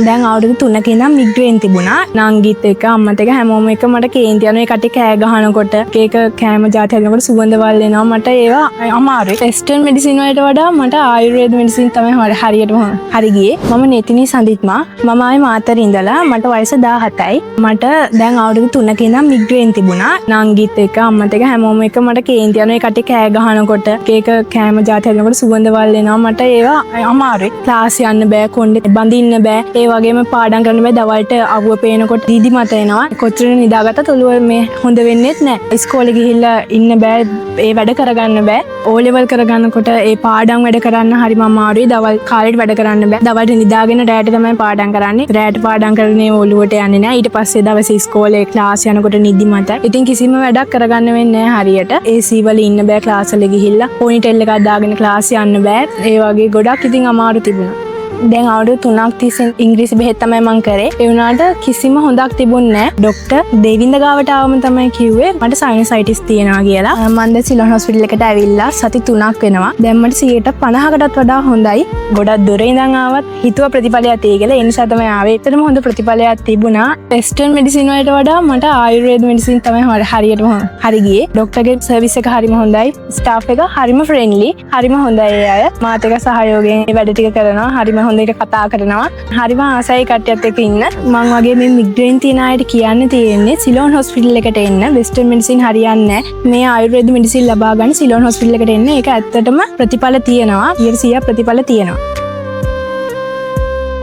දැන් අවුරුදු 3ක ඉඳන් මිග්‍රේන් තිබුණා. නංගිත් එක්ක අම්මත් එක්ක හැමෝම එක්ක මට කේන්ති යනවා. ඒ කට්ටිය කෑ ගහනකොට ඒක කෑම જાති හදනකොට සුවඳවල් එනවා. මට ඒවා අමාරුයි. වෙස්ටර්න් මෙඩිසින් වලට වඩා මට ආයුර්වේද මෙඩිසින් තමයි හරියටම හරි ගියේ. මම නෙතිනී සඳිත්මා. මම ආයේ මාතර ඉඳලා මට වයස 17යි. මට දැන් අවුරුදු 3ක ඉඳන් මිග්‍රේන් තිබුණා. නංගිත් එක්ක අම්මත් එක්ක හැමෝම එක්ක මට කේන්ති යනවා. ඒ කට්ටිය කෑ ගහනකොට ඒක කෑම જાති හදනකොට සුවඳවල් එනවා. මට ඒවා අමාරුයි. ක්ලාස් යන්න බෑ, කොණ්ඩේ බඳින්න බෑ. ඒ වගේම පාඩම් කරන්න බෑ. දවල්ට අවුව පේනකොට දීදි මත එනවා. කොච්චර නිදාගත්තත් ඔළුව මේ හොඳ වෙන්නේත් නෑ. ඉස්කෝලේ ගිහිල්ලා ඉන්න බෑ. ඒ වැඩ කරගන්න බෑ. ඕ ලෙවල් කරගන්නකොට ඒ පාඩම් වැඩ කරන්න හරිම අමාරුයි. දවල් කාලේට වැඩ කරන්න බෑ. දවල්ට නිදාගෙන රැයට තමයි පාඩම් කරන්නේ. රැයට පාඩම් කරන්නේ ඔළුවට යන්නේ නෑ. ඊට පස්සේ දවසේ ඉස්කෝලේ ක්ලාස් යනකොට නිදි මත. ඉතින් කිසිම වැඩක් කරගන්න වෙන්නේ නෑ හරියට. AC වල ඉන්න බෑ. ක්ලාස් වල ගිහිල්ලා පොනිටෙල් එකක් දාගෙන ක්ලාස් යන්න බෑ. ඒ වගේ ගොඩක් ඉතින් අමාරු තිබුණා. දැන් අවුරුදු 3ක් තිස්සේ ඉංග්‍රීසි බෙහෙත් තමයි මං කරේ. ඒ වුණාට කිසිම හොඳක් තිබුණේ නැහැ. ડોක්ටර් දෙවින්ද ගාවට ආවම තමයි කිව්වේ මට සයිනසයිටිස් තියෙනවා කියලා. මම දැන් සිලෝන් හොස්පිටල් එකට ඇවිල්ලා සති 3ක් වෙනවා. දැන් මට 50කටත් වඩා හොඳයි. ගොඩක් දුර ඉඳන් ආවත් හිතුව ප්‍රතිඵලයක් තියෙයි කියලා. ඒ නිසා තමයි ආවේ. ඒතරම හොඳ ප්‍රතිඵලයක් තිබුණා. වෙස්ටර්න් මෙඩිසින් වලට වඩා මට ආයුර්වේද මෙඩිසින් තමයි හරියටම හරි ගියේ. ડોක්ටර්ගේ සර්විස් එක හරිම හොඳයි. ස්ටාෆ් එක හරිම ෆ්‍රෙන්ඩ්ලි. හරිම හොඳයි ඒ අය. මාත් එක්ක සහයෝගයෙන් මේ වැඩ ටික කරනවා. හරිම හොඳට කතා කරනවා. හරිම ආසයි කට්ටියත් එක්ක ඉන්න. මං වගේ මේ මිග්‍රේන් තියෙන අයට කියන්න තියෙන්නේ සිලෝන් හොස්පිටල් එකට එන්න. වෙස්ටර්න් මෙඩිසින් හරියන්නේ නැහැ. මේ ආයුර්වේද මෙඩිසින් ලබා ගන්න සිලෝන් හොස්පිටල් එකට එන්න. ඒක ඇත්තටම ප්‍රතිඵල තියෙනවා. 100% ප්‍රතිඵල තියෙනවා.